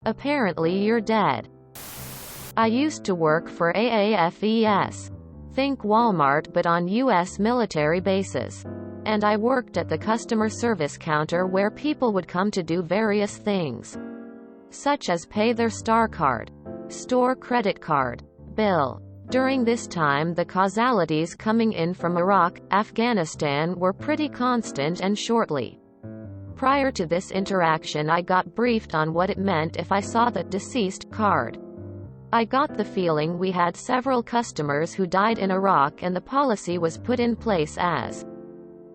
Apparently you're dead. I used to work for AAFES. Think Walmart but on U.S. military bases. And I worked at the customer service counter where people would come to do various things, such as pay their Star Card, store credit card, bill. During this time the causalities coming in from Iraq, Afghanistan were pretty constant and shortly prior to this interaction I got briefed on what it meant if I saw the deceased card. I got the feeling we had several customers who died in Iraq and the policy was put in place as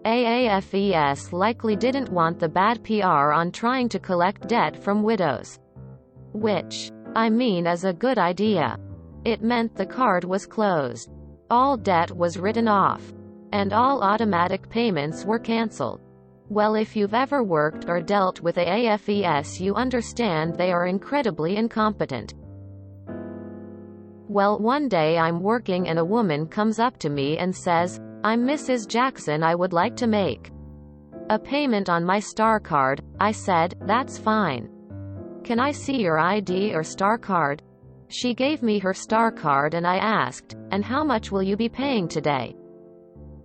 AAFES likely didn't want the bad PR on trying to collect debt from widows. Which, I mean, is a good idea. It meant the card was closed. All debt was written off. And all automatic payments were cancelled. Well, if you've ever worked or dealt with AAFES, you understand they are incredibly incompetent. Well, one day I'm working and a woman comes up to me and says, "I'm Mrs. Jackson, I would like to make a payment on my Star Card." I said, "That's fine. Can I see your ID or Star Card?" She gave me her Star Card and I asked, "And how much will you be paying today?"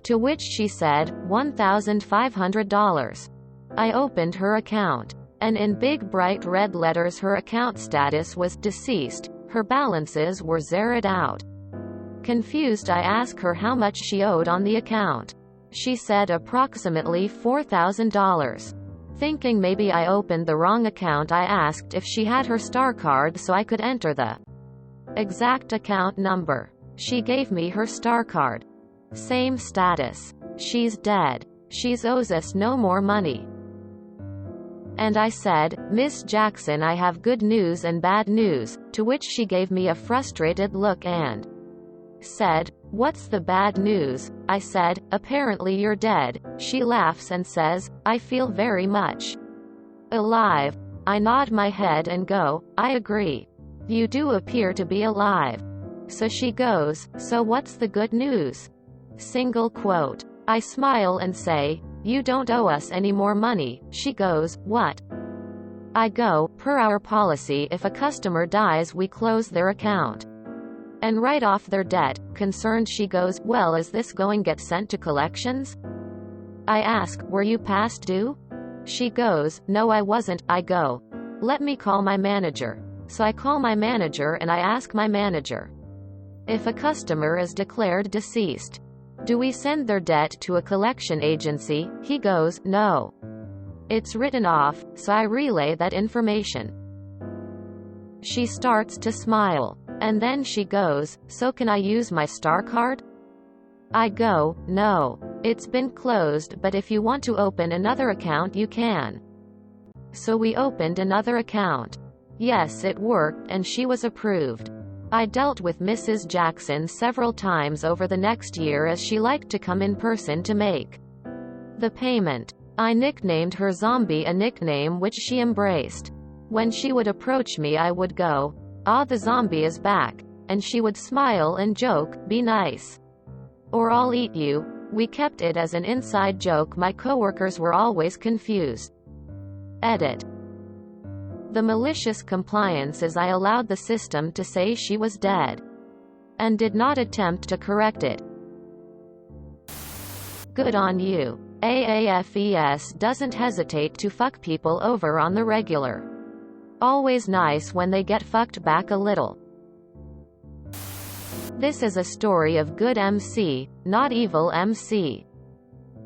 To which she said, $1,500. I opened her account. And in big bright red letters her account status was deceased, her balances were zeroed out. Confused I asked her how much she owed on the account. She said approximately $4,000. Thinking maybe I opened the wrong account, I asked if she had her Star Card so I could enter the exact account number. She gave me her Star Card. Same status. She's dead. She's owes us no more money. And I said, "Miss Jackson, I have good news and bad news," to which she gave me a frustrated look and said, "What's the bad news?" I said, "Apparently you're dead." She laughs and says, "I feel very much alive." I nod my head and go, "I agree. You do appear to be alive." So she goes, "So what's the good news?" Single quote. I smile and say, "You don't owe us any more money." She goes, "What?" I go, "Per our policy, if a customer dies we close their account and write off their debt." Concerned she goes, "Well, is this going get sent to collections?" I ask, "Were you past due?" She goes, "No, I wasn't." I go, "Let me call my manager." So I call my manager and I ask my manager, if a customer is declared deceased, do we send their debt to a collection agency? He goes, "No. It's written off." So I relay that information. She starts to smile. And then she goes, "So can I use my Star Card?" I go, "No. It's been closed, but if you want to open another account you can." So we opened another account. Yes, it worked and she was approved. I dealt with Mrs. Jackson several times over the next year as she liked to come in person to make the payment. I nicknamed her Zombie, a nickname which she embraced. When she would approach me I would go, "Ah, the zombie is back." And she would smile and joke, "Be nice, or I'll eat you." We kept it as an inside joke. My coworkers were always confused. Edit. The malicious compliance is I allowed the system to say she was dead and did not attempt to correct it. Good on you. AAFES doesn't hesitate to fuck people over on the regular. Always nice when they get fucked back a little. This is a story of good MC, not evil MC.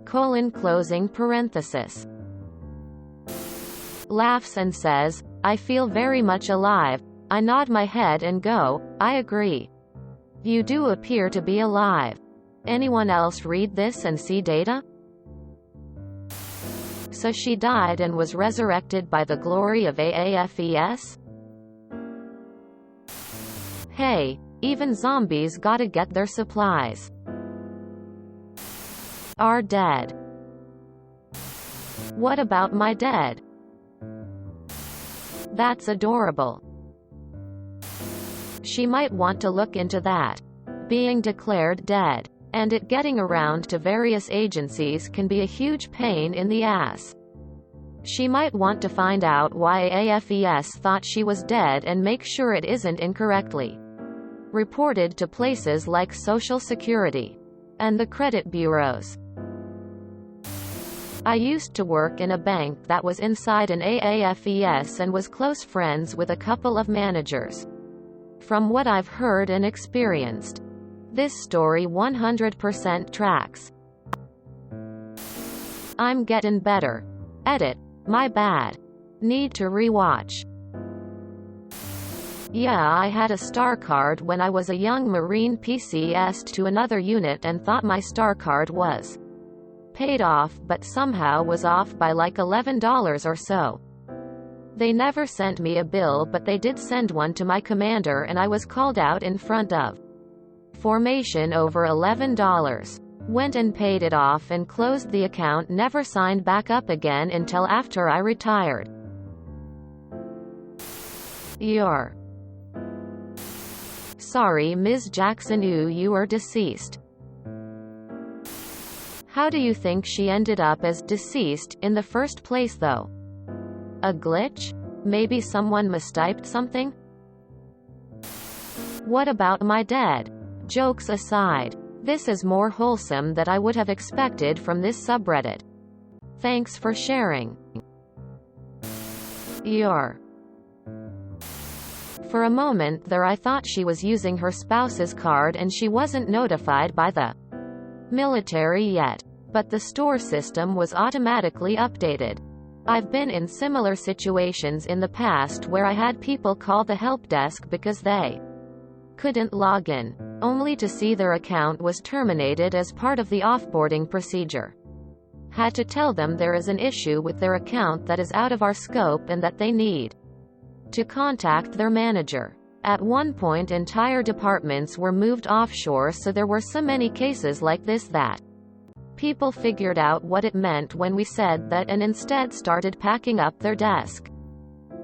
Closing parenthesis. Laughs and says, "I feel very much alive." I nod my head and go, "I agree. You do appear to be alive." Anyone else read this and see data? So she died and was resurrected by the glory of AAFES? Hey, even zombies gotta get their supplies. Are dead. What about my dead? That's adorable. She might want to look into that. Being declared dead and it getting around to various agencies can be a huge pain in the ass. She might want to find out why AFES thought she was dead and make sure it isn't incorrectly reported to places like Social Security and the credit bureaus. I used to work in a bank that was inside an AAFES and was close friends with a couple of managers. From what I've heard and experienced, this story 100% tracks. I'm getting better. Edit. My bad. Need to rewatch. Yeah, I had a star card when I was a young Marine PCS'd to another unit and thought my star card was paid off, but somehow was off by like $11 or so. They never sent me a bill, but they did send one to my commander and I was called out in front of formation over $11. Went and paid it off and closed the account, never signed back up again until after I retired. You're sorry, Ms. Jackson. You are deceased. How do you think she ended up as deceased in the first place though? A glitch? Maybe someone mistyped something? What about my dead? Jokes aside, this is more wholesome than I would have expected from this subreddit. Thanks for sharing. For a moment there I thought she was using her spouse's card and she wasn't notified by the military yet. But the store system was automatically updated. I've been in similar situations in the past where I had people call the help desk because they couldn't log in, only to see their account was terminated as part of the offboarding procedure. Had to tell them there is an issue with their account that is out of our scope and that they need to contact their manager. At one point entire departments were moved offshore, so there were so many cases like this that people figured out what it meant when we said that and instead started packing up their desk,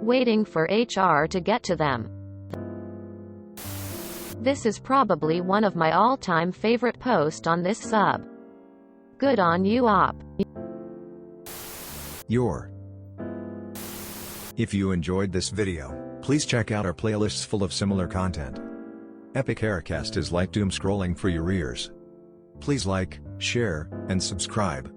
waiting for HR to get to them. This is probably one of my all-time favorite posts on this sub. Good on you, op. If you enjoyed this video, please check out our playlists full of similar content. Epic Haircast is like doom scrolling for your ears. Please like, share, and subscribe.